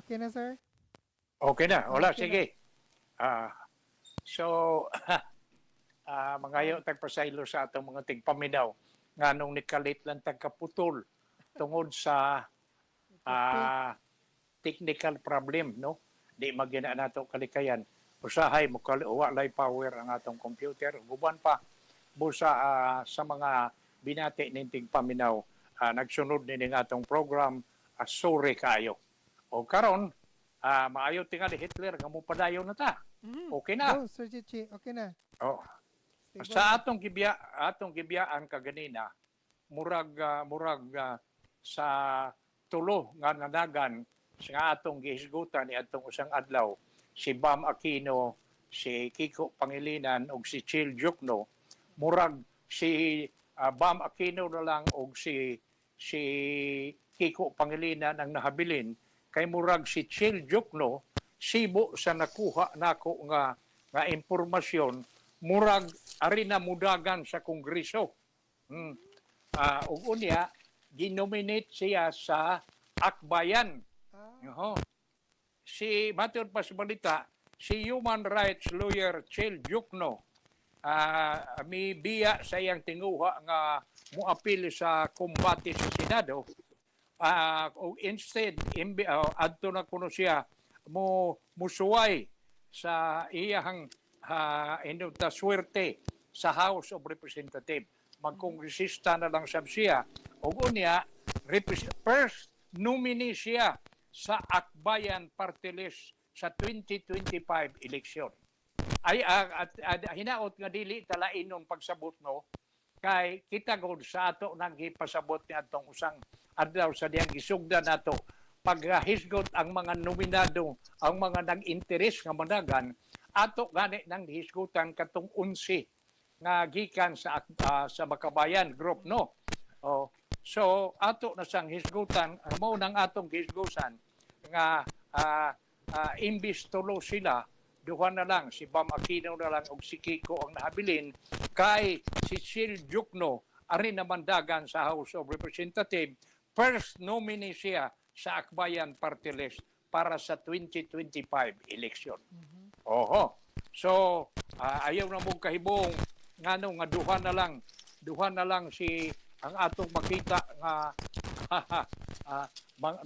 Okay na, sir? Okay na, wala, Okay na. sige. Ah, so, mangayo tagpasaylo sa atong mga tigpaminaw nga nung nikalit lang tagkaputol tungod sa Kape. technical problem, no? Di magina nato kalikayan. Usahay mo walay power ang atong computer. Guban pa busa sa mga binati ning tigpaminaw nagsunod ni ning atong program sorry kayo. O karon maayo tingali Hitler nga mo padayon na ta. Okay na. Go, Sir Chichi. Okay na. Oh. Stable Sa na. atong gibiyaan kaganina murag sa tulo nga nanagan nga atong gihisgutan ni atong usang adlaw si Bam Aquino, si Kiko Pangilinan ug si Chil Jukno murag si Bam Aquino na lang ug si Kiko Pangilinan ang nahabilin kay murag si Chil Jukno sibo sa nakuha nako nga impormasyon murag ari na mudagan sa Kongreso. Ug unya ginominate siya sa akbayan. Ah, Si matod pa sa balita, si human rights lawyer Chel Jukno may biya sa iyang tinguha nga muapil sa kumbate sa Senado. O instead adto na kuno siya musuway sa iyang swerte sa House of Representatives. Magkongresista na lang sab siya. O unya, first nominee siya sa Akbayan Party List sa 2025 election. Ay hinaot nga dili talainon pagsabot no kay kita gud sa ato nang gipasabot ni atong usang adlaw sa diyang gisugdan nato paghisgot ang mga nominado ang mga nag-interes nga managan ato gani nang hisgutan katong 11 nga gikan sa Makabayan group no. So ato na sang hisgutan mao nang atong hisgutan nga imbis tulo sila duha na lang si Bam Aquino na lang og si Kiko ang nahabilin kay si Chil Jukno ari naman dagan sa House of Representatives first nominee siya sa Akbayan Party List para sa 2025 election. Oho. So ayaw na mong kahibong ngano nga duha na lang si ang atong makita nga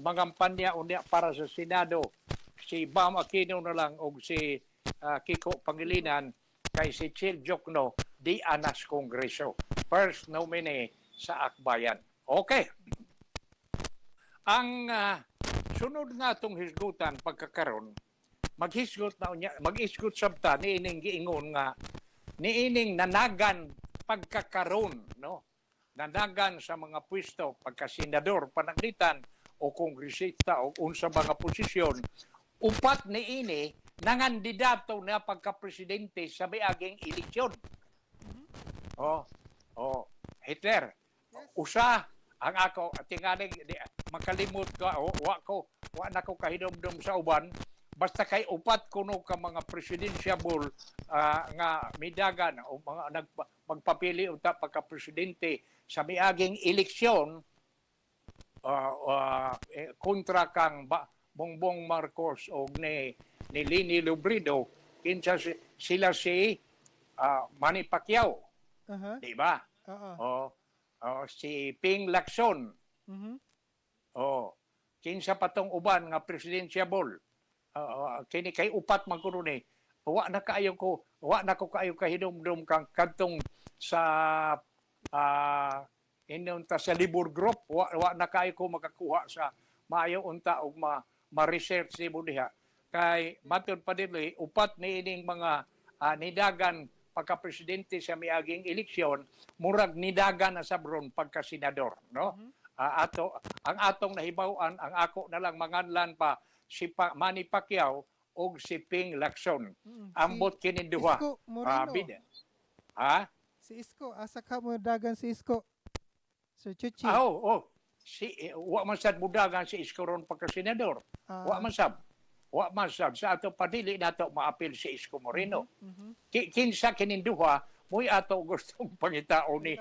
mangampanya unya para sa Senado si Bam Aquino na lang og si Kiko Pangilinan kay si Chil Jukno di anas Kongreso. First nominee sa Akbayan. Okay. Ang sunod nga itong hisgutan pagkakaroon, mag-hisgot sabta ni ining giingon nga ni ining nanagan pagkakaroon, no? Nanagan sa mga pwesto pagka-senador, pananglitan o kongresista o unsa mga posisyon, upat ni ini nangandidato na pagka-presidente sa miaging eleksyon. Hitler, usa ang ako tingaling makalimot ka wa na ko kahinomdom sa uban basta kay upat kuno ka mga presidentiable nga midagan o mga magpapili unta pagka-presidente sa miaging eleksyon kontra kang Bongbong Marcos o ni Leni Robredo kinsa sila si Manny Pacquiao, di ba? Si Ping Lacson. Kinsa patong uban nga presidentiable. Kini kay upat man kuno ni. Wa na ko kaayo kahinomdom kang kadtong sa inunta sa Libur Group wa na kaayo ko makakuha sa maayo unta og ma-research ni mo diha. Kay matud pa dili upat ni ining mga nidagan pagka-presidente sa miaging eleksyon, murag nidagan na sabron pagka-senador, no? Ang atong nahibaw-an, ang ako na lang manganlan pa si Manny Pacquiao o si Ping Lacson. Ambot kini duha. Isko Moreno. Si Isko, asa ka mo dagan si Isko? Sir Chichi. Wa man sad budagan si Isko ron pagka-senador. Wa man sab sa ato padili nato maapil si Isko Moreno. Kinsa kininduha mo'y ato gustong pangitao ni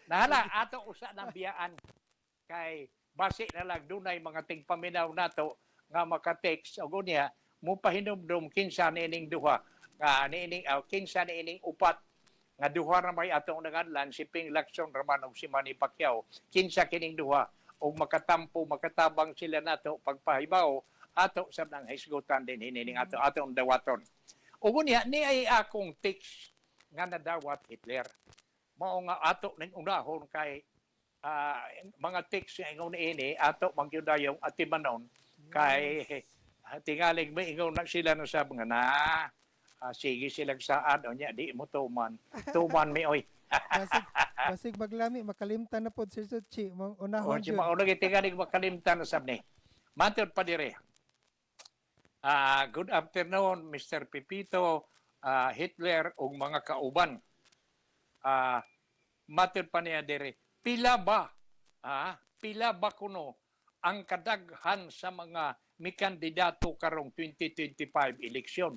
nahala ato usa ng biyaan kay base na lang dunay mga tigpaminaw nato nga maka-text o niya mo pahinumdum kinsa niining duha nga niining kinsa niining upat nga duha na may atong nanganlan si Ping Lacson Raman ug si Manny Pacquiao kinsa kining duha ug makatampo makatabang sila nato pagpahibaw ato sa nang hisgutan din hinining ato atong dawaton ug niya ni ay akong text nga nadawat Hitler mao nga ato ning unahon kay mga text nga ingon ini ato mangyudayong atimanon kay tingaling may ingon na sila no sa mga na sige silang saan o niya di mo tuman mi oy basig maglami makalimtan na pod Sir Suchi mong unahon jud. O mao lagi tingaling makalimtan na sab ni. Matod pa dire. Good afternoon Mr. Pipito, Hitler ug mga kauban. Matod pa niya dire. Pila ba kuno ang kadaghan sa mga mikandidato karong 2025 eleksyon?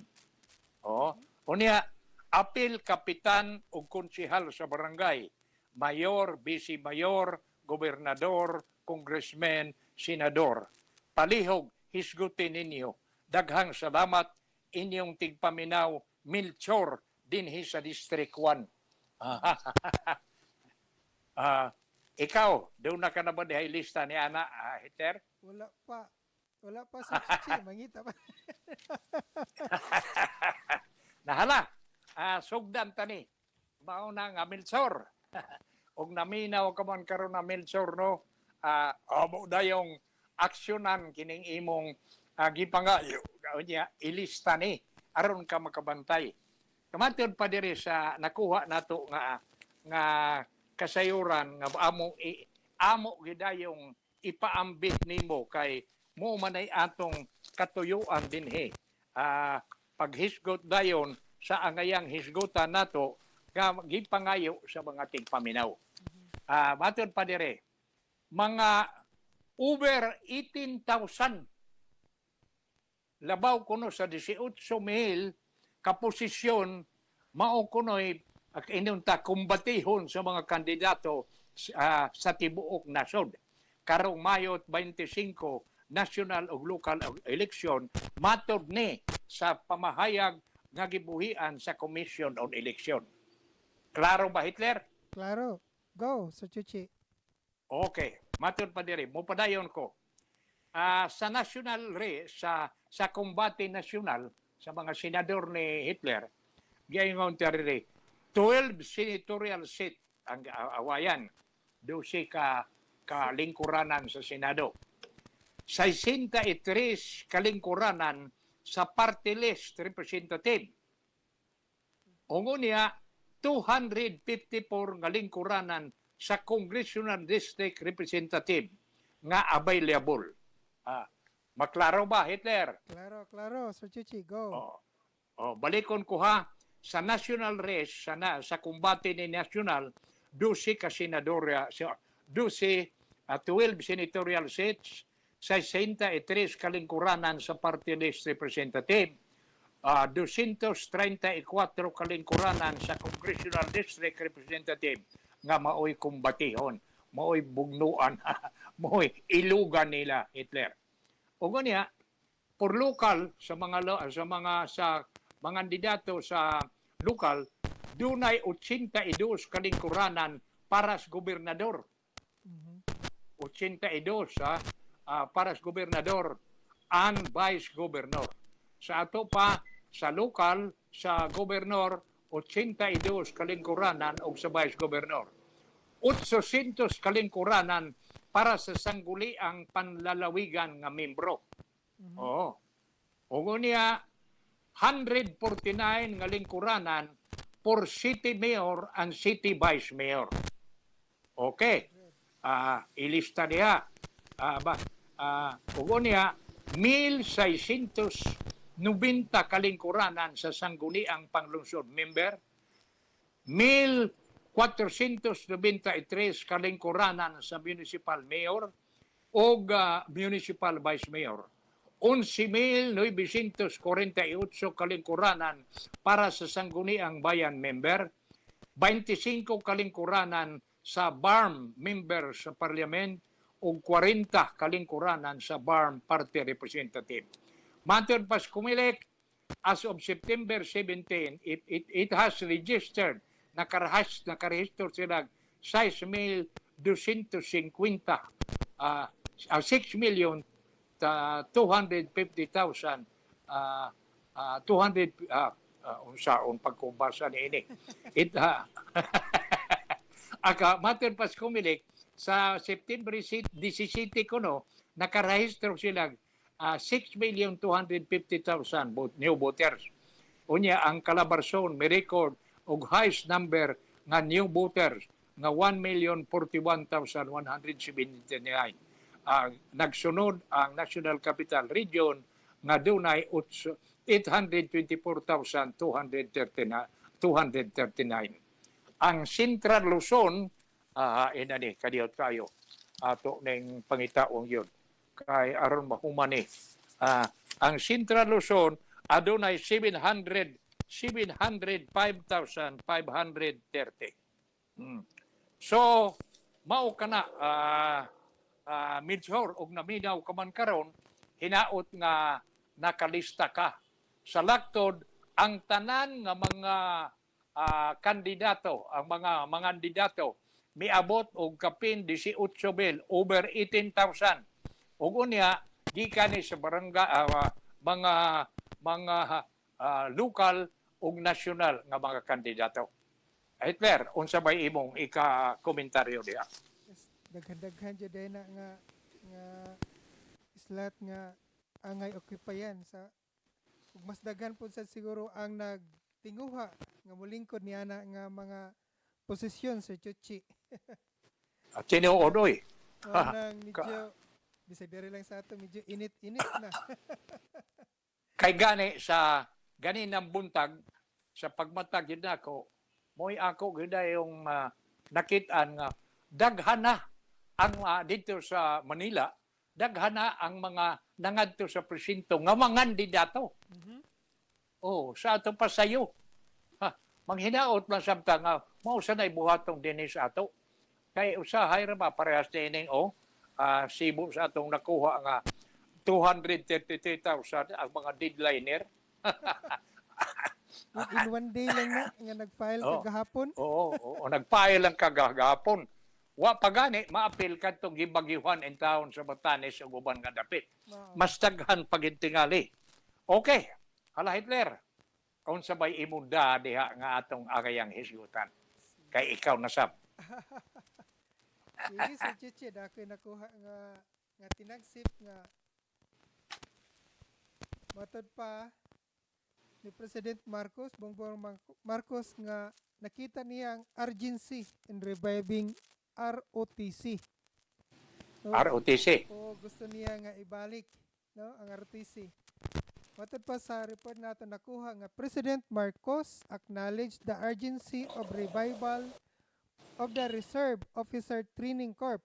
Unya, apil, kapitan o konsehal sa barangay, mayor, vice-mayor, gobernador, congressman, senador. Palihog, hisgutin ninyo. Daghang salamat inyong tigpaminaw, Milchor, dinhi sa District 1. Ikaw, doon na ka na ba dihay lista ni Ana, Hitler? Wala pa Sir Suchi mangita pa. Nahala, sugdan tani. Mao na nga Milchor. Og naminaw ka man karon na Milchor no. Amo dayong aksyonan kining imong gipangayo. Unya ilista ni aron ka makabantay. Kamatod pa diri sa nakuha nato nga kasayuran nga amo gidayong ipaambit nimo kay mo manay atong katuyuan dinhi. Paghisgot dayon sa angayang hisgutan nato nga gipangayo sa mga tigpaminaw. Matod pa dire, mga over 18,000 labaw kuno sa 18,000 kaposisyon mao kuno'y inunta kumbatihon sa mga kandidato sa tibuok nasod. Karong Mayo 25 national ug local election matod ni sa pamahayag nga gibuhian sa Commission on Election. Klaro ba Hitler? Klaro. Go Sir Suchi. Okay, matod pa diri mo padayon ko. Sa national race sa kombate nasyonal sa mga senador ni Hitler giingon tari 12 senatorial seat ang awayan 12 ka kalingkuranan sa Senado. 63 kalingkuranan sa party list representative. Ungo niya 254 kalingkuranan sa congressional district representative nga available. Maklaro ba Hitler? Klaro Sir Suchi go. Balikon ko ha sa national race sa kumbate ni national 12 ka senadorya 12 senatorial seats, 63 kalingkuranan sa party list representative, 234 kalingkuranan sa congressional district representative nga maoy kumbatihon, maoy bugnuan, maoy ilugan nila Hitler. O niya, for local sa mga kandidato sa lokal, dunay 82 kalingkuranan para sa gobernador. 82 para sa gobernador and vice governor. Sa ato pa sa lokal sa gobernor 82 kalingkuranan o sa vice governor. 800 kalingkuranan para sa sangguniang panlalawigan nga membro. Ugo niya 149 nga lingkuranan for city mayor and city vice mayor. Okay. Ilista niya. Ugo niya 1,690 kalingkuranan sa sangguniang panglungsod member, 1,493 kalingkuranan sa municipal mayor o municipal vice mayor. 11,948 kalingkuranan para sa sangguniang bayan member, 25 kalingkuranan sa BARM member sa parliament og 40 kalingkuranan sa BARM Party Representative. Matod pas kumilik, as of September 17, it has registered, nakarehistro sila 6,250,000, 6,250,000, 200, unsaon pagkubasa ni ini. Matod pas kumilik, sa September 17 kuno, nakarehistro sila 6,250,000 new voters. Unya ang Calabarzon may record og highest number nga new voters nga 1,041,179. Nagsunod ang National Capital Region nga dunay 824,239. Ang Central Luzon, inani kadiyot kayo ato ning pangitaong yun kay aron mahumani. Ang Central Luzon adunay 705,530. So mao kana Midjor og naminaw ka man karon, hinaot nga nakalista ka sa laktod ang tanan nga mga kandidato, ang mga kandidato miabot og kapin 18,000, over 18,000. Ug unya gikan ni sa barangay mga lokal ug nasyonal nga mga kandidato. Hitler, unsa bay imong ika-komentaryo diha? Daghan-daghan jud na nga slot nga angay okupayan sa ug mas daghan pud sa siguro ang nagtinguha nga molingkod niya na nga mga posisyon sa Chuchi. At tinuodoy. Nang medyo bisag diri lang sa ato medyo init-init na. Kay gani sa ganinang buntag sa pagmatag yun ako, mo'y ako gina yung nakitaan nga daghana ang dito sa Manila, daghana ang mga nangadto sa presinto nga mga kandidato. Oh, sa ato pa sayo. Manghinaot man sabta nga mao sanay buhatong dinhi sa ato. Kay usahay ra ba parehas dining Cebu sa atong nakuha nga 233,000 ang mga deadliner. In one day lang nga nag-file kagahapon. Oo, nag-file lang kagahapon. Wa pa gani maapil kadtong gibagyuhan in town sa Batanes ug uban nga dapit. Mas daghan pagintingali. Okay, hala Hitler. Unsa bay imong diha nga atong agayang hisgutan? Kay ikaw nasab. Sige sa Chichi dako nakuha nga tinagsip nga matod pa ni President Marcos, Bongbong Marcos nga nakita niya ang urgency in reviving ROTC. So, ROTC. Gusto niya nga ibalik ang ROTC. Matod pa sa report nato nakuha nga President Marcos acknowledged the urgency of revival of the Reserve Officer Training Corps,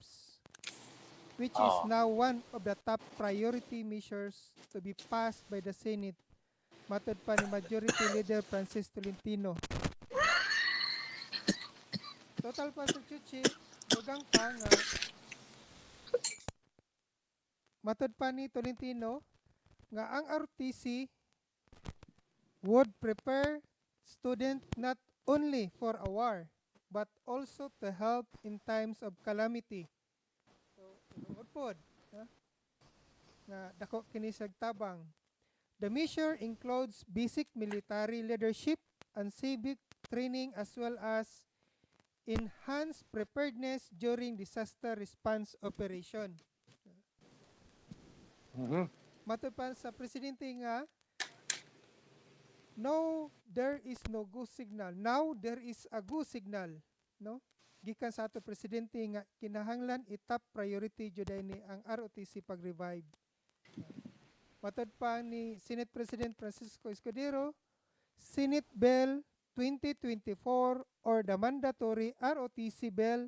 which is now one of the top priority measures to be passed by the Senate. Matod pa ni Majority Leader Francis Tolentino. Total pa sa Chuchi, dugang pa nga matod pa ni Tolentino nga ang ROTC would prepare student not only for a war but also to help in times of calamity. So, pod nga dako kini sa tabang. The measure includes basic military leadership and civic training as well as enhanced preparedness during disaster response operation. Matod pa sa presidente nga, no, there is no go signal. Now, there is a go signal. No? Gikan sa ato presidente nga, kinahanglan itop priority juday ni ang ROTC pag-revive. Matod pa ni Senate President Francisco Escudero, Senate Bill 2024 or the mandatory ROTC bill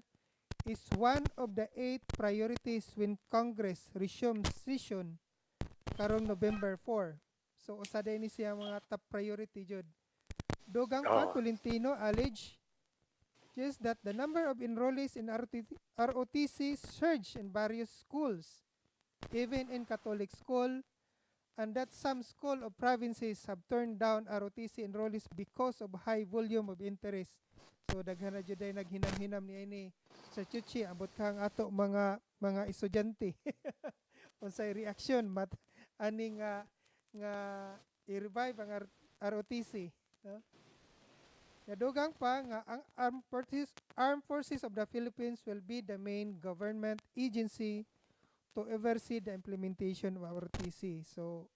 is one of the 8 priorities when Congress resumes session karong November 4. So usada ni siya mga top priority jud. Dugang pa Tolentino allege just that the number of enrollees in ROTC surged in various schools, even in Catholic school, and that some school of provinces have turned down ROTC enrollees because of high volume of interest. So daghan na jud ay naghinam-hinam niini sa Chuchi abot kang ato mga estudyante. Unsay reaction mat ani nga i-revive ang ROTC, no? Nadugang pa nga ang Armed Forces of the Philippines will be the main government agency to oversee the implementation of ROTC. So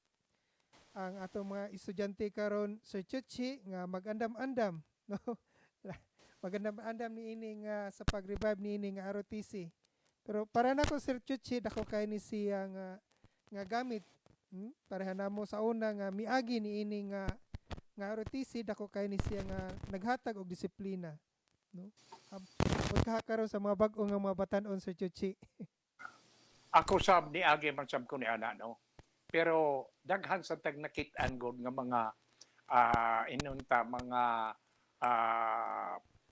ang atong mga estudyante karon sa Chuchi nga magandam-andam, no? Magandam-andam niini nga sa pag-revive niini nga ROTC. Pero para nako Sir Chuchi dako kay ni siya nga gamit. Pareha namo sa una nga miagi niini nga ROTC dako kay ni siya nga naghatag og disiplina, no? Pagkakaroon sa mga bag-o nga mga batan-on Sir Chuchi. Ako sab ni agi man sab ko ni ana, no. Pero daghan sa tag nakit-an gud nga mga inunta mga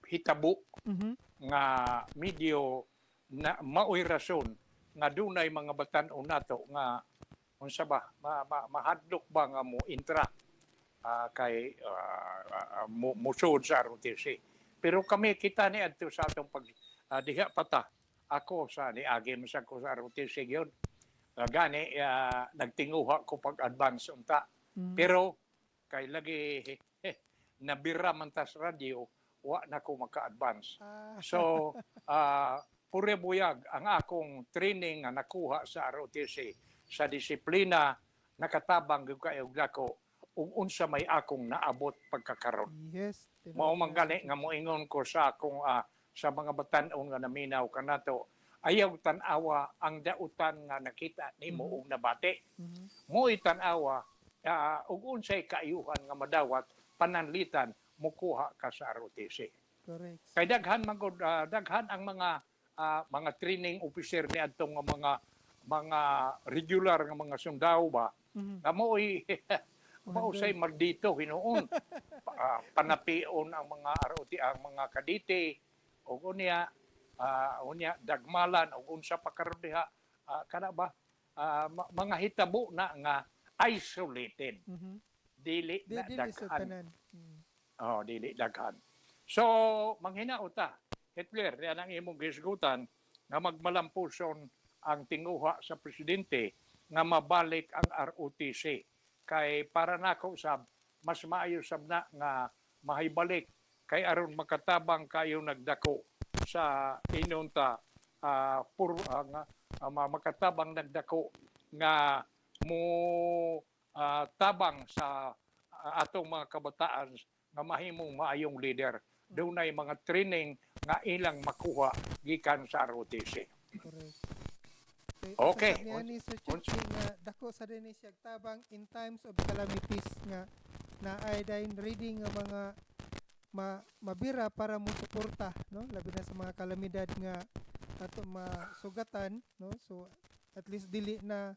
hitabo nga medyo na maoy rason nga dunay mga batan-on nato nga unsa ba mahadlok ba nga mo intra kay musud sa ROTC. Pero kami kita ni adto sa atong pag diha pata ako sa niagi man sa ko sa ROTC gyud. Gani nagtinguha ko pag advance unta. Pero kay lagi nabira man tas radyo wa na ko maka-advance. So pure buyag ang akong training nga nakuha sa ROTC sa disiplina nakatabang gyud kayo dako ug unsa may akong naabot pagkakaron. Yes. Mao man gani nga moingon ko sa akong sa mga batan-on nga naminaw kanato ayaw tan-awa ang dautan nga nakita nimo og nabati. Mo tan-awa ug unsay kaayuhan nga madawat pananlitan mukuha ka sa ROTC. Correct. Kay daghan magod daghan ang mga training officer ni adtong mga regular nga mga sundao ba nga mo'y mausay maldito hinuon panapion ang mga ROT ang mga kadite ug unya dagmalan ug unsa pa karon diha kana ba mga hitabo na nga isolated. Dili na daghan. Dili daghan. So manghinaot Hitler yan ang imong gisgutan nga magmalampuson ang tinguha sa presidente nga mabalik ang ROTC kay para nako sab mas maayo sab na nga mahibalik kay aron makatabang kayo nagdako sa inunta makatabang nagdako nga mo tabang sa atong mga kabataan nga mahimong maayong leader. Dunay mga training nga ilang makuha gikan sa ROTC. Correct. Okay. Ni Sir Chuchi nga dako sa din siya tabang in times of calamities nga naay dayon reading nga mga mabira para mo suporta, no, labi na sa mga kalamidad nga ato masugatan, no. So at least dili na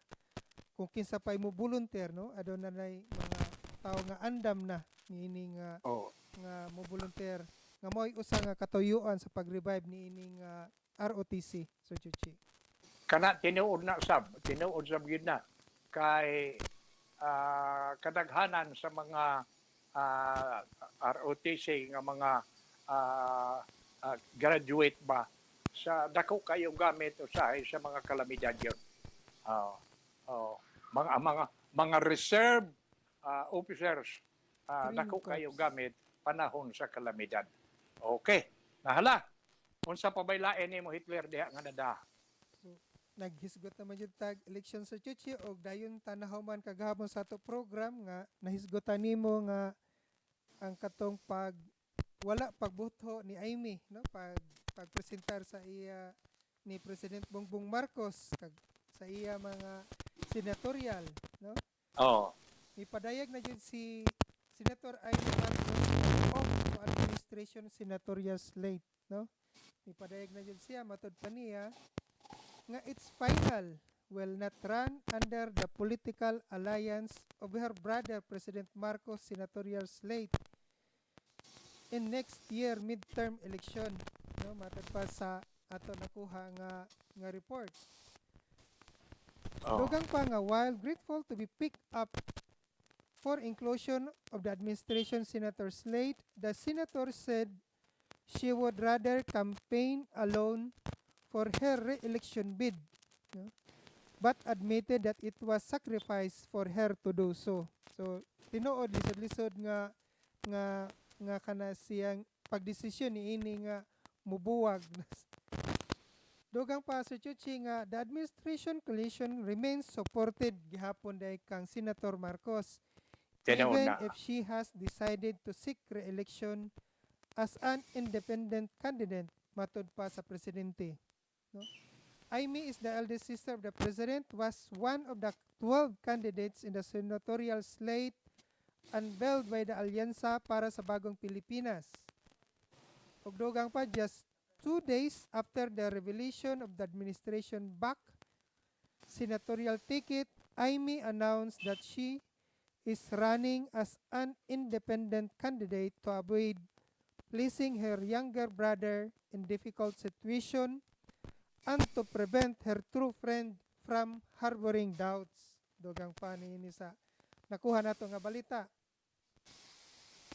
kung kinsa pay mo volunteer, no, adon na nay mga tao nga andam na niini nga mo volunteer nga mo'y usa nga katuyuan sa pag-revive niini nga ROTC Sir Chuchi. Kana tinuod sab gyud na kay kadaghanan sa mga ROTC nga mga graduate ba sa dako kayo gamit usahay sa mga kalamidad yun. Mga reserve officers dako kayo gamit panahon sa kalamidad. Okay. Nahala. Unsa pa bay lain nimo Hitler diha nga nada? Naghisgot naman yung tag election sa Chuchi o dayon tanahaw man kagahapon sa ato program nga nahisgotan nimo nga ang katong wala pagbuto ni Amy, no, pagpresentar sa iya ni President Bongbong Marcos sa iya mga senatorial, no. Ipadayag na jud si Senator Amy Marcos of administration senatorial slate, no. Ipadayag na jud siya matud pa niya nga its final will not run under the political alliance of her brother President Marcos senatorial slate. in next year midterm election, no, matod pa sa ato nakuha nga report. Oh. Dugang pa nga, while grateful to be picked up for inclusion of the administration senator slate, the senator said she would rather campaign alone for her re-election bid, no? But admitted that it was sacrifice for her to do so. So tinuod lisod-lisod nga kana siyang pagdesisyon niini nga mubuwag. Dugang pa Sir Chuchi nga the administration coalition remains supported gihapon day kang Senator Marcos Tinuod even na. if she has decided to seek re-election as an independent candidate matud pa sa presidente, no? Amy is the eldest sister of the president, was one of the 12 candidates in the senatorial slate unveiled by the Alyansa para sa Bagong Pilipinas. Ug dugang pa, just 2 days after the revelation of the administration back senatorial ticket, Amy announced that she is running as an independent candidate to avoid placing her younger brother in difficult situation and to prevent her true friend from harboring doubts. Dugang pa niini sa nakuha nato nga balita.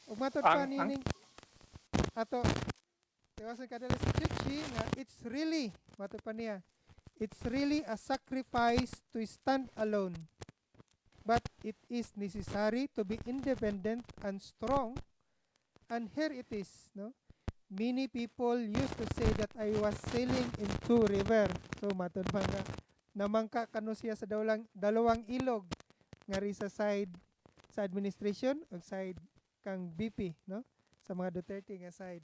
Ug matod pa nining ato tiwasan kadali sa Chichi nga it's really matod pa niya, it's really a sacrifice to stand alone. But it is necessary to be independent and strong. And here it is, no? Many people used to say that I was sailing in two river. So matod pa nga namangka kano siya sa dalawang ilog nga ri sa side sa administration ug side kang BP, no? Sa mga Duterte nga side.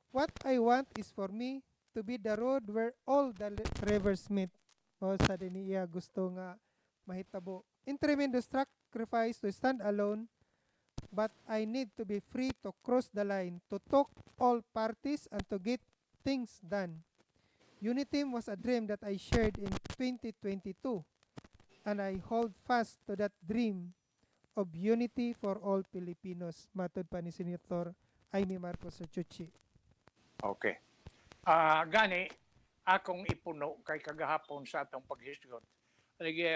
What I want is for me to be the road where all the rivers meet. O sa diniya gusto nga mahitabo. In tremendous sacrifice to stand alone, but I need to be free to cross the line, to talk all parties and to get things done. Unity was a dream that I shared in 2022, and I hold fast to that dream of unity for all Filipinos. Matod pa ni Senator Amy Marcos Chuchi. Okay. Gani, akong ipuno kay kagahapon sa atong paghisgot. Lagi,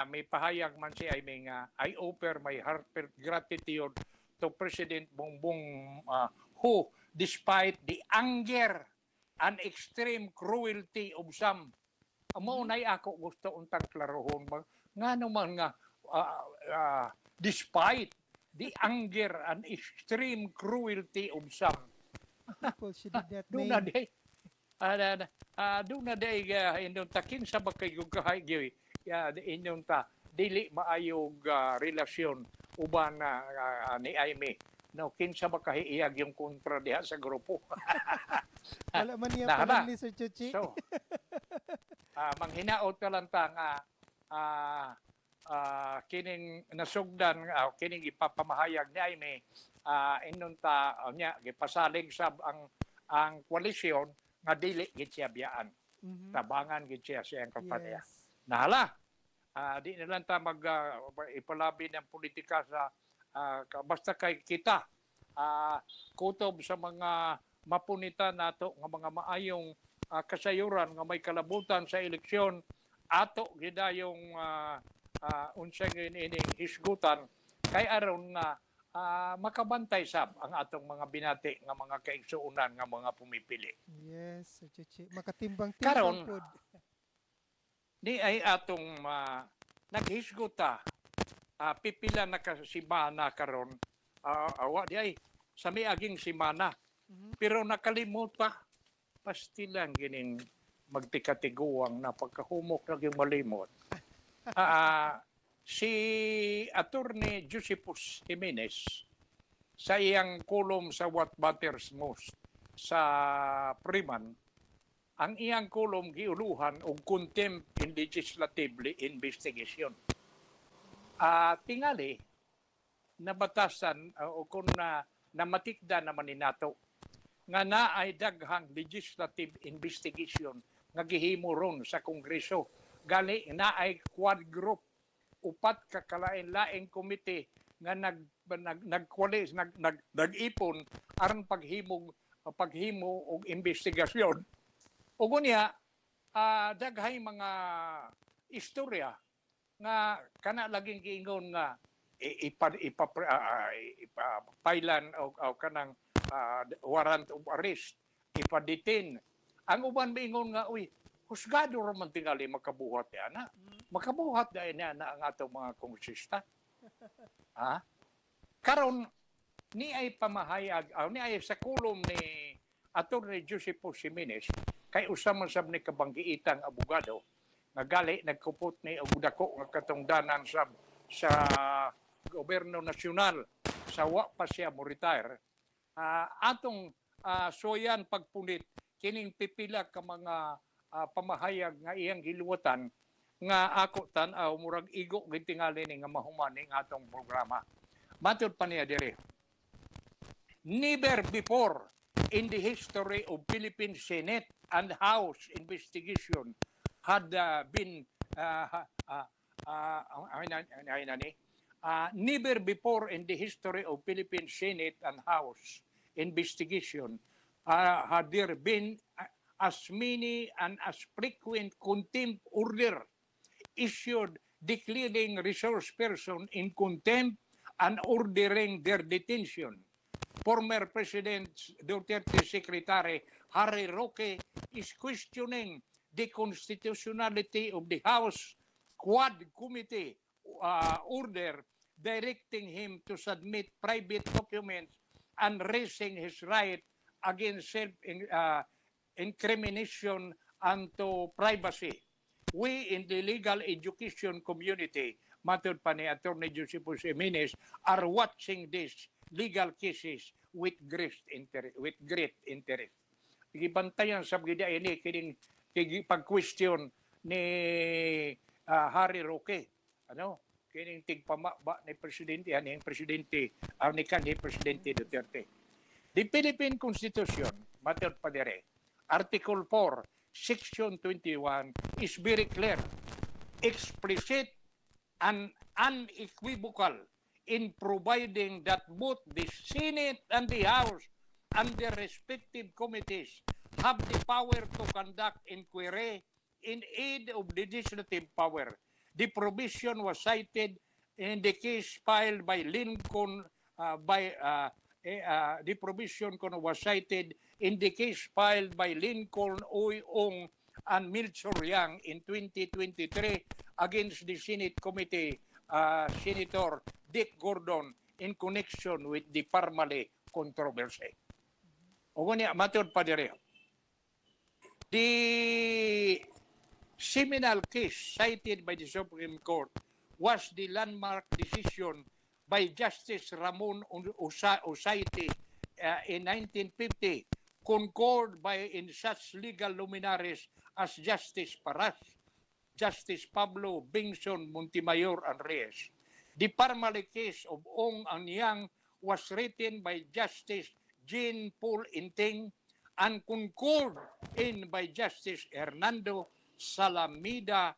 may pahayag man si Amy nga, I offer my heartfelt gratitude to President Bongbong who, despite the anger and extreme cruelty of some, maunay ako gusto untang klarohon nga naman nga despite the anger and extreme cruelty of some. People she did not Doon na name. day, doon na day inyong takin sa bakayog kahaygi, inyong ta, dili maayog relasyon uban ni Amy. No, kinsa ba kahiyag yung kontra diha sa grupo. Wala man niya Nahaba. pala ni Sir Chuchi. So, manghinaot ka lang ta nga kining nasugdan, kining ipapamahayag ni Amy, inon ta nya gipasalig sab ang koalisyon nga dili gid siya biyaan. Tabangan gid siya siyang kampanya. Yes. Nahala. Di na lang ta ipalabi ng politika sa basta kay kita kutob sa mga mapunita nato nga mga maayong kasayuran nga may kalabutan sa eleksyon ato gidayong unsay ining hisgutan kay aron nga makabantay sab ang atong mga binati nga mga kaigsuunan nga mga pumipili. Yes, Sir Chuchi. Makatimbang Karon, pod. Ni ay atong naghisguta pipila na simana karon awa di ay sa miaging simana pero nakalimuta pastilan gining magtikatiguang na pagkahumok naging malimot. Si Attorney Josephus Jimenez sa iyang kolom sa What Matters Most sa Freeman, ang iyang kolom giuluhan og contempt in legislative investigation. Tingali nabatasan o kung namatikda naman ni nato nga naay daghang legislative investigation nga gihimo ron sa Kongreso. Gali naay quad group, upat ka kalain-laing komite nga nag-ipon aron paghimo og investigasyon. Ug unya daghay mga istorya nga kana laging giingon nga ipapailan o kanang warrant of arrest, ipadetain. Ang uban miingon nga, uy, husgado raman tingali makabuhat na. Makabuhat na ang atong mga kongresista. Ha? Karon ni ay pamahayag, ni ay sa kulom ni Atty. Josepo Jimenez, kay usaman sab ni kabanggiitang abogado, nga gali nagkupot ni og dako nga katungdanan sa gobyerno nasyonal sa wa pa siya mo retire. Atong soyan pagpunit kining pipila ka mga pamahayag nga iyang giluwatan nga ako tan-aw murag igo gitingali ni nga mahuman ning atong programa. Matud pa niya dire. Never before in the history of Philippine Senate and House investigation had been never before in the history of Philippine Senate and House investigation had there been as many and as frequent contempt order issued declaring resource person in contempt and ordering their detention. Former President Duterte Secretary Harry Roque is questioning the constitutionality of the House Quad Committee order directing him to submit private documents and raising his right against self-incrimination and to privacy. We in the legal education community, matod pa ni Atty. Josepo Jimenez, are watching these legal cases with great interest. Gibantayan sa gida ini kining pag-question ni Harry Roque. Kining tigpamaba ni presidente ani presidente ni kanhi presidente Duterte. The Philippine Constitution, matod pa dire, Article 4, Section 21 is very clear, explicit and unequivocal in providing that both the Senate and the House and their respective committees have the power to conduct inquiry in aid of legislative power. The provision was cited in the case filed by Lincoln the provision was cited in the case filed by Lincoln Oy Ong and Melchor Yang in 2023 against the Senate Committee Senator Dick Gordon in connection with the Parmali controversy. O niya, matod pa dire. The seminal case cited by the Supreme Court was the landmark decision by Justice Ramon Osaite in 1950, concurred by in such legal luminaries as Justice Paras, Justice Pablo Bingson Montemayor and Reyes. The Parmali case of Ong and Yang was written by Justice Jean Paul Inting and concurred in by Justice Hernando Salamida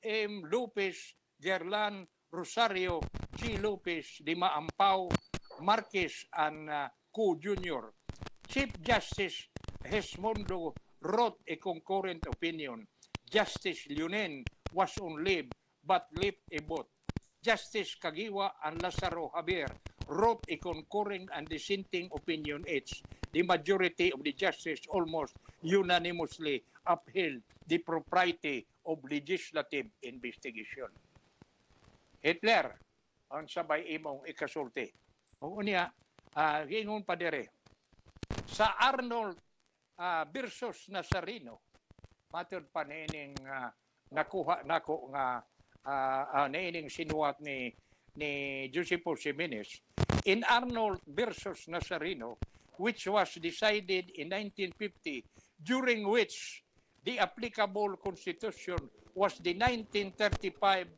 M. Lopez, Gerlan Rosario, G. Lopez, Lima Ampao, Marquez, and Co. Jr. Chief Justice Hesmondo wrote a concurrent opinion. Justice Lunen was on leave but left a vote. Justice Kagiwa and Lazaro Javier wrote a concurring and dissenting opinion each. The majority of the justices almost unanimously upheld the propriety of legislative investigation. Hitler, ang sabay imong ikasulti. O niya, gingon pa dire, sa Arnold versus Nazareno, matod pa nining nakuha nako nga nining sinuwat ni Josepo Jimenez, in Arnold versus Nazareno, which was decided in 1950, during which the applicable constitution was the 1935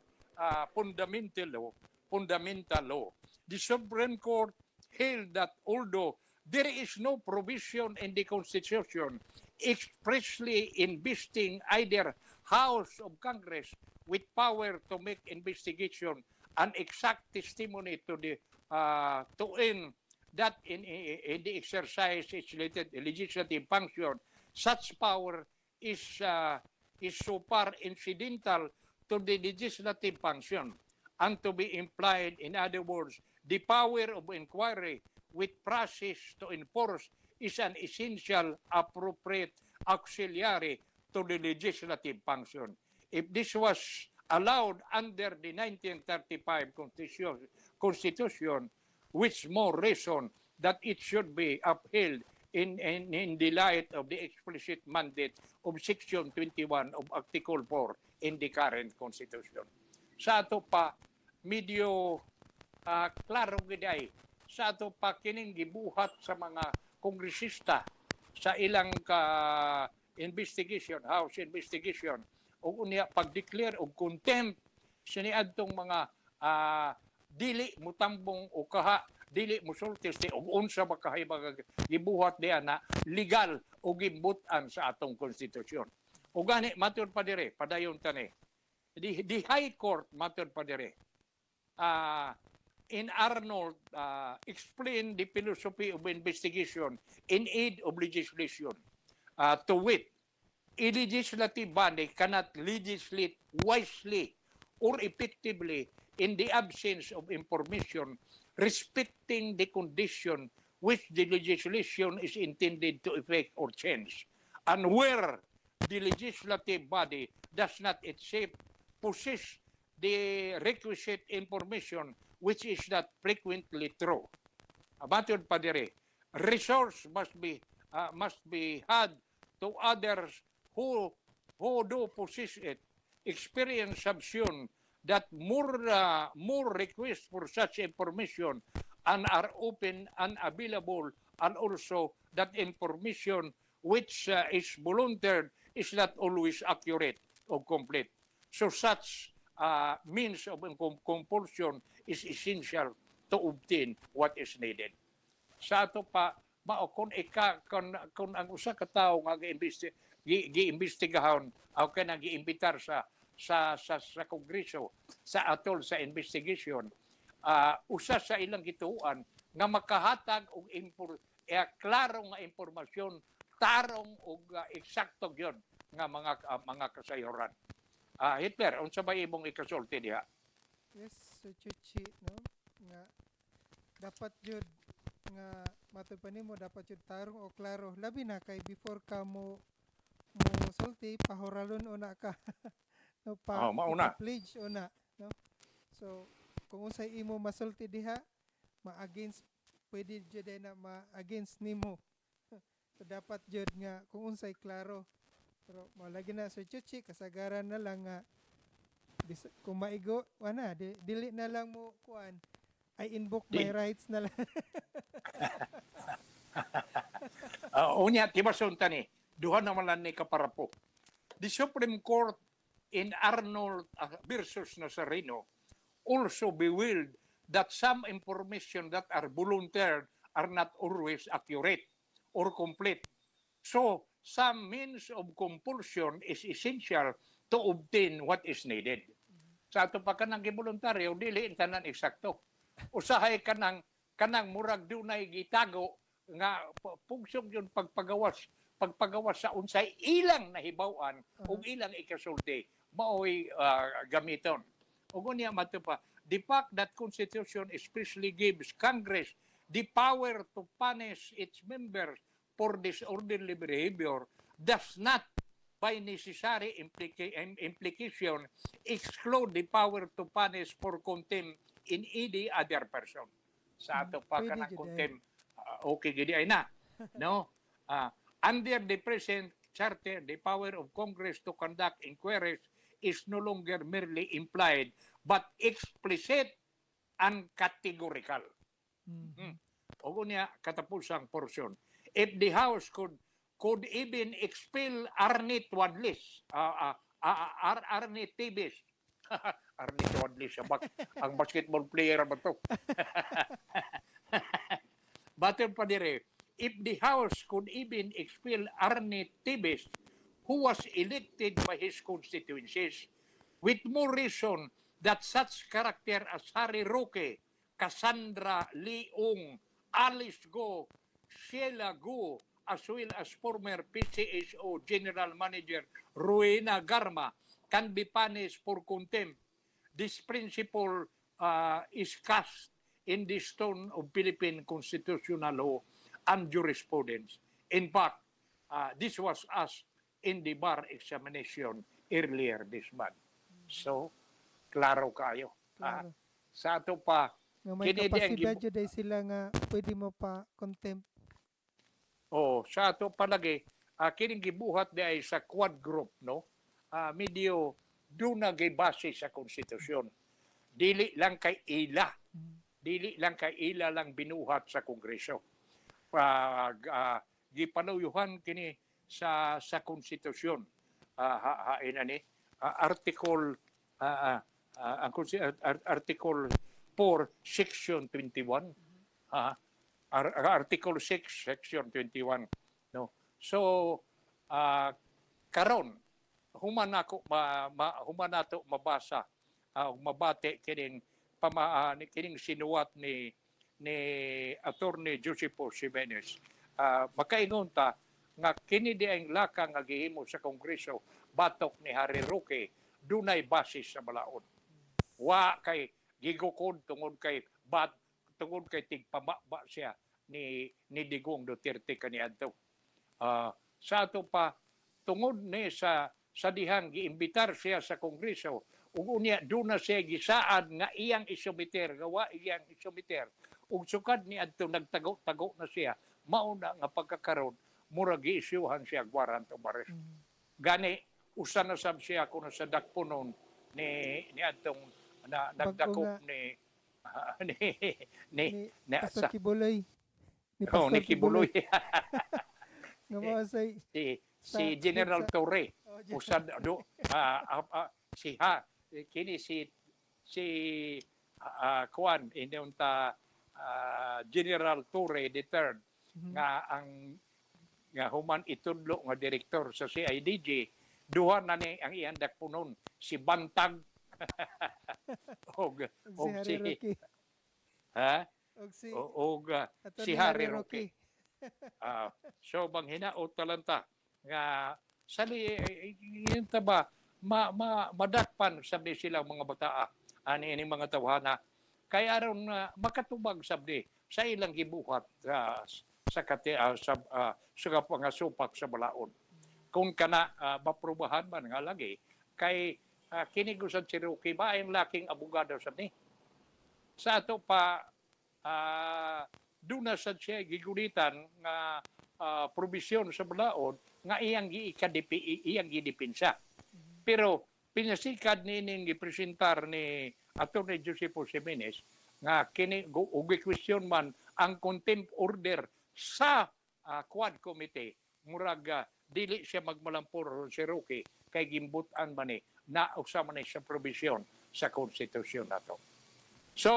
fundamental law. The Supreme Court held that although there is no provision in the Constitution expressly investing either House of Congress with power to make investigation an exact testimony to the to end that in the exercise its legislative function, such power is so far incidental to the legislative function and to be implied, in other words, the power of inquiry with process to enforce is an essential, appropriate auxiliary to the legislative function. If this was allowed under the 1935 Constitution, which more reason that it should be upheld in the light of the explicit mandate of Section 21 of Article 4 in the current Constitution. Sa ato pa, medyo klaro giday, sa ato pa kining gibuhat sa mga kongresista sa ilang investigation, House investigation, o unya pag-declare og contempt siniadtong mga dili mutambong o kaha dili musultis og unsa ba kahibag gibuhat diha na legal o gimbutan sa atong konstitusyon. O gani matud pa dire padayon tani. The High Court matud pa dire. In Arnold explain the philosophy of investigation in aid of legislation. To wit, a legislative body cannot legislate wisely or effectively in the absence of information respecting the condition which the legislation is intended to effect or change, and where the legislative body does not itself possess the requisite information, which is not frequently true. Abatid pa dire, resource must be had to others who do possess it. Experience have shown that more requests for such information and are open and available, and also that information which is volunteered is not always accurate or complete. So such means of compulsion is essential to obtain what is needed. Sa ato pa, mao kung ang usa ka tawo nga giimbestigahon o kana giimbitar sa Kongreso sa atol sa investigation, usa sa ilang gituan nga makahatag og klaro nga impormasyon tarong og eksakto gyud nga mga kasayuran. Hitler, unsa ba imong ikasulti diha? Yes, so Chuchi, no? Nga dapat jud nga matud pa nimo dapat jud tarong o klaro labi na kay before ka mo sulti pahoralon una ka. No, mauna. Pledge una, no? So kung unsay imo masulti diha, ma-against pwede jud na ma-against nimo. So dapat jud nga kung unsay klaro. Pero malagi na so Chuchi kasagaran na lang nga kung maigo ana dili na lang mo kuan I invoke my rights na lang. Unya tibason tani duha naman lang ni kaparapo. The Supreme Court in Arnold versus Nazareno also bewailed that some information that are volunteered are not always accurate or complete. So, some means of compulsion is essential to obtain what is needed. Sa ato pa kanang giboluntaryo, dili tanan eksakto. Usahay kanang murag dunay gitago nga pugsog yung pagpagawas sa unsay ilang nahibaw-an ug ilang ikasulti maoy gamiton. Ug unya mato pa, the fact that Constitution especially gives Congress the power to punish its members for disorderly behavior does not by necessary implication exclude the power to punish for contempt in any other person. Sa ato pa kanang contempt okay gid ay na, no? Under the present charter, the power of Congress to conduct inquiries is no longer merely implied but explicit and categorical. O niya katapusang portion. If the House could even expel Arnett Wadlis, Arnett Tibes, Arnett Wadlis, ang basketball player ba to? Batin pa dire, if the House could even expel Arnett Tibes, who was elected by his constituencies, with more reason that such character as Harry Roque, Cassandra Leong, Alice Go, Sheila Go, as well as former PCSO General Manager Rowena Garma can be punished for contempt. This principle is cast in the stone of Philippine constitutional law and jurisprudence. In fact, this was asked in the bar examination earlier this month. So, klaro kayo. Klaro. Sa ato pa, Nga may kini di ang kapasidad jud ay sila nga pwede mo pa contempt. sa ato palagi, kining gibuhat di ay sa quad group, no? Medyo doon na gibase sa konstitusyon. Dili lang kay ila. Dili lang kay ila lang binuhat sa Kongreso. Pag gipanuyuhan kini sa konstitusyon. Hain ani article article 4 section 21. Article 6 section 21, no. So karon human nato mabasa mabate kining sinuwat ni Attorney Josepo Jimenez. Makaingon ta nga kini di ang laka nga gihimo sa Kongreso batok ni Harry Roque dunay basis sa balaod. Wa kay gigukod tungod kay tigpamaba siya ni Digong Duterte kaniadto. Sa ato pa tungod ni sa dihang giimbitar siya sa Kongreso ug unya do na siya gisaad nga iyang isumiter gawa iyang isumiter ug sukad ni adto nagtago-tago na siya mao na nga pagkakaron mura gi-isyuhan siya warrant of arrest. Gani usa na sab siya kuno sa dakponon ni adtong nagdakop ni Pastor Kibuloy. Ni Kibuloy. Nga mo say si General Torre usad do kini si kuan inunta General Torre III nga ang nga human itudlo nga direktor sa CIDG duha na ni ang iyang dakpunon si Bantag og si si Harry Roque. So bang hinaot talanta nga sali yun ta ba madakpan sabi silang mga bataa ani ini mga tawhana kay aron makatubag sabdi sa ilang gibuhat sa pangasupak sa balaod kung kana maprubahan man nga lagi kay kini gusad si Roque ba ang laking abogado sabdi sa ato pa duna sa siya gigulitan nga probisyon sa balaod nga iyang gidipinsa. Pero pinasikad nining gipresentar ni Attorney Josepo Jimenez nga kini ug question man ang contempt order sa Quad Committee murag dili siya magmalampor si Roque kay gimbutan man ni na usa man sa probisyon sa konstitusyon nato. So,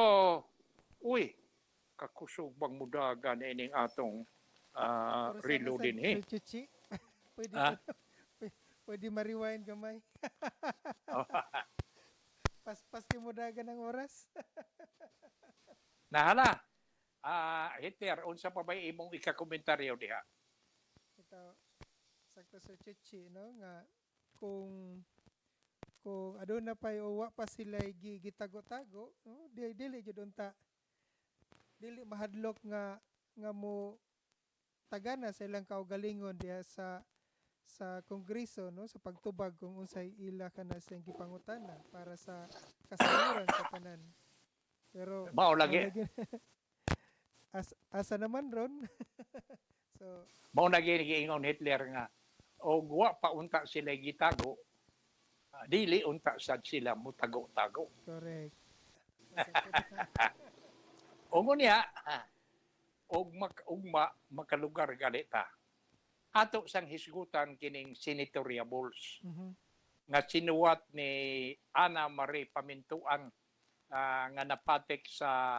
kakusog bang mudagan ining atong reloading Pwede ma-rewind gamay. Pas mo dagan ng oras. Nahala. Hitler, unsa pa ba imong ika-komentaryo diha? Ito, sakto sa Chichi, no? Nga, kung aduna pa uwa pa sila gitago-tago, no? Dili jud unta. Dili mahadlok nga mo tagana sa ilang kaugalingon diha sa Kongreso, no, sa pagtubag kung unsay ila kana sa gipangutana para sa kasayuran sa tanan. Pero mao lagi asa naman ron. So mao lagi giingon Hitler nga og wa pa unta sila gitago dili unta sad sila mutago-tago. Correct. Og unya makalugar galita ato sang hisgutan kining senatoriables nga sinuwat ni Ana Marie Pamintuan nga napatik sa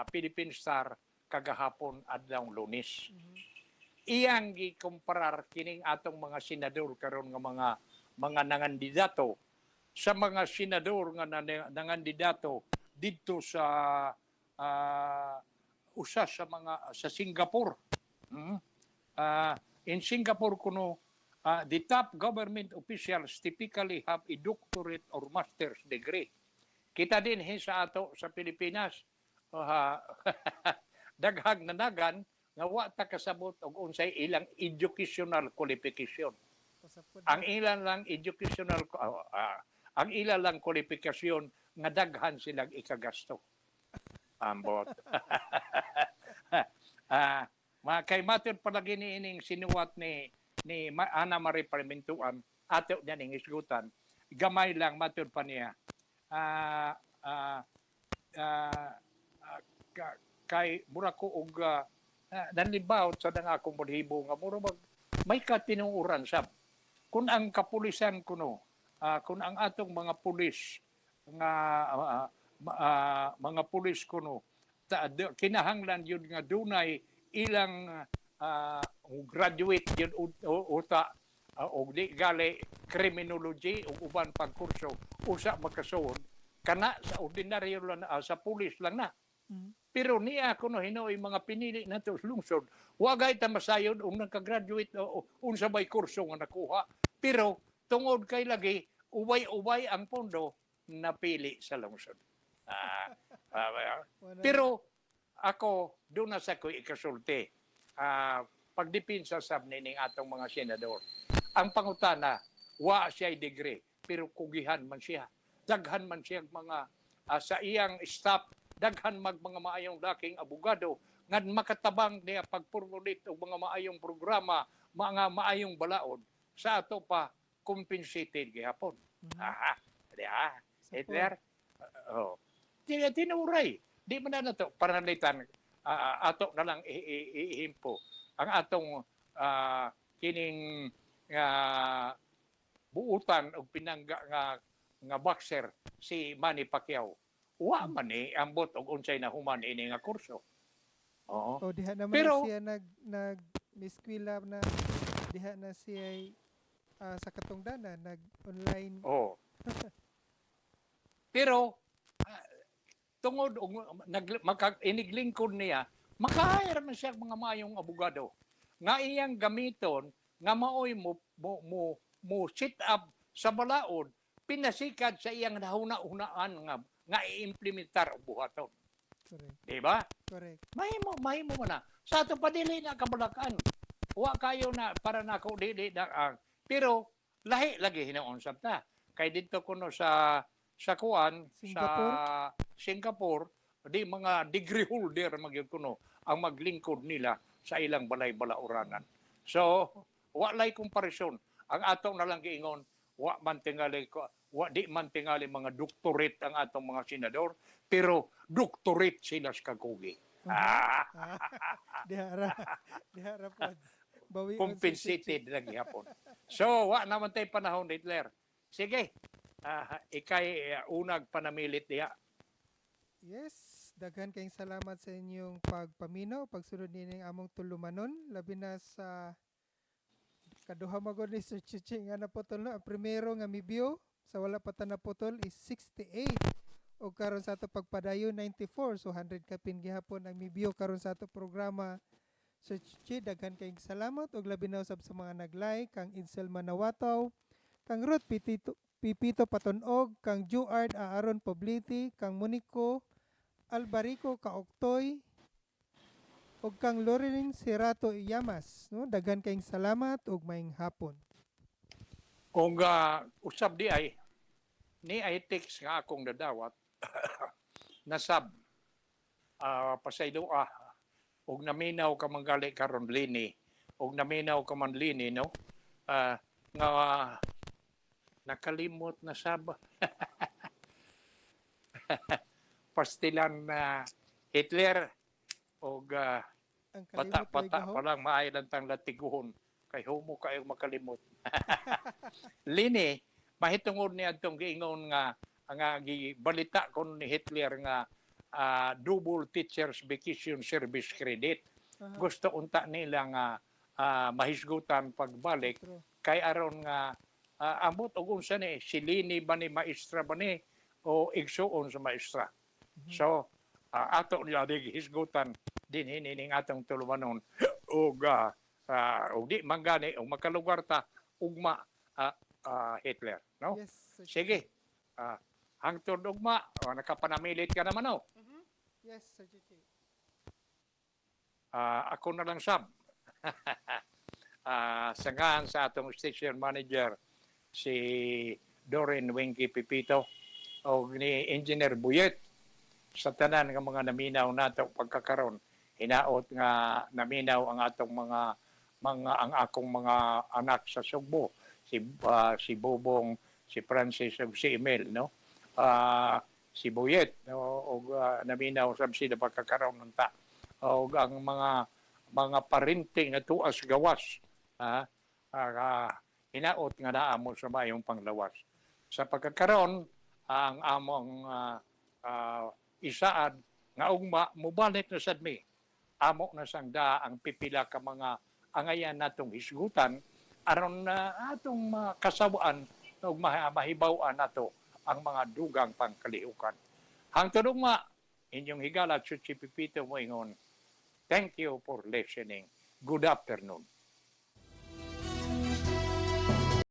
Philippine Star kagahapon adlaw Lunes. Iyang gikumparar kining atong mga senador karon nga mga nangandidato sa mga senador nga nangandidato dito sa usa sa mga sa Singapore. Mm. In Singapore kuno the top government officials typically have a doctorate or master's degree. Kita din sa ato sa Pilipinas, daghang nanagan nga wa ta kasabot og unsay ilang educational qualification. Ang ilan lang educational ang ilan lang qualification nga daghan silang ikagasto. Ambot. Kay matud palagi ni ining sinuwat ni Ana Marie Parmentuan ato niya ning isgutan. Gamay lang matud pa niya. Kay mura ko og nanlibaw sa dang akong balhibo nga mura may katinuuran sab. Kung ang kapulisan kuno, kung ang atong mga pulis nga mga pulis kuno kinahanglan yun nga dunay ilang graduate yun uta og di gali criminology ug uban pang kurso usa makasuod kana sa ordinaryo lang sa pulis lang na. Pero niya kuno hinoy mga pinili nato lungsod wagay ta masayod og nagka-graduate o unsa bay kurso nga nakuha. Pero tungod kay lagi ubay-ubay ang pondo napili sa lungsod. Pero ako doon na sa ko'y ikasulti. Pagdipinsa sa ning atong mga senador. Ang pangutana, wa siya degree, pero kugihan man siya. Daghan man siya mga sa iyang staff, daghan mga maayong daking abogado, nga makatabang niya pagpurmulit og mga maayong programa, mga maayong balaod, sa ato pa compensated gihapon. Hitler? Tinuray. Di man na to panalitan ato na lang ihimpo ang atong kining buutan og pinangga nga boxer si Manny Pacquiao. Wa man ni ambot og unsay nahuman ini nga kurso. Oo. O diha naman Pero, siya nag miskwila na diha na siya sa katungdanan nag-online. Oo. Pero tungod iniglingkod niya, maka-hire man siya mga mayong abogado. Nga iyang gamiton, nga maoy mo sit up sa balaod, pinasikad sa iyang nahuna-hunaan nga i-implementar ang buhaton. Correct. Diba? Correct. Mahimo mo na. Sa ato pa dili na kabalakan. Wa kayo na para nako dili na pero lahi lagi hinaon sabta. Kay dito kuno sa kuan sa Singapore, di mga degree holder magyud kuno ang maglingkod nila sa ilang balay-balauranan. So, walay komparison. Ang atong nalang giingon, di man tingali mga doctorate ang atong mga senador, pero doctorate sila sa kagugi. Dihara po. Bawi Compensated lagi hapon. So, wa naman tayo panahon, Hitler. Sige, ikay unag panamilit diya. Yes, daghan kayong salamat sa inyong pagpaminaw, pagsunod nining among tulumanon, labi na sa kaduha magod ni Sir Chichi nga naputol no. Ang primero nga mibyo sa wala pa ta naputol is 68 o karon sa ato pagpadayon 94, so 100 kapin gihapon ang mibyo karon sa ato programa. Sir Chichi, daghan kayong salamat og labi na usab sa mga nag-like, kang Insel Manawataw, kang Ruth Pipito Patunog, kang Juard Aaron Pobliti, kang Monico Albarico Kaoktoy, ug kang Loreline Serato Iyamas. No? Daghan kayong salamat ug maayong hapon. Kung usab di ay, ni ay text nga akong dadawat, nasab, pasaydo og naminaw ka manggali karon lini, og naminaw ka man lini, no? Nga nakalimot na sab. Pastilan na Hitler og Ang pata pa lang maaylan tang latiguhon kay homo kayo makalimot. Lini mahitungod ni adtong giingon nga gibalita kon ni Hitler nga double teachers vacation service credit. Gusto unta nila nga mahisgutan pagbalik kay aron nga ambot og unsa ni silini ba ni maestra ba ni o igsuon sa maestra. So ato niya hisgutan din hining atong tulumanon og di manggani og makalugar ta ugma Hitler, no? Yes, Sir Sige. Hangtod ugma, nakapanamilit ka naman, no? Yes, Sir Chichi. Ako na lang sab. Sangahan sa atong station manager si Doreen Winky Pipito o ni Engineer Buyet sa tanan nga mga naminaw nato pagkakaron. Hinaot nga naminaw ang atong mga ang akong mga anak sa Sugbo, si Bobong, si Francis ug si Emil, no? Si Buyet og naminaw sab sila pagkakaron nunta. Og ang mga parinting na tuas gawas hinaot nga naamo sa mayong panglawas. Sa pagkakaron ang among isaad nga ugma mobalik na sad mi. Amo na sangda ang pipila ka mga angayan natong hisgutan aron atong kasawaan ug mahibaw-an nato ang mga dugang pangkalihukan. Hangtod ugma inyong higala Chuchi Pipito mo ingon. Thank you for listening. Good afternoon.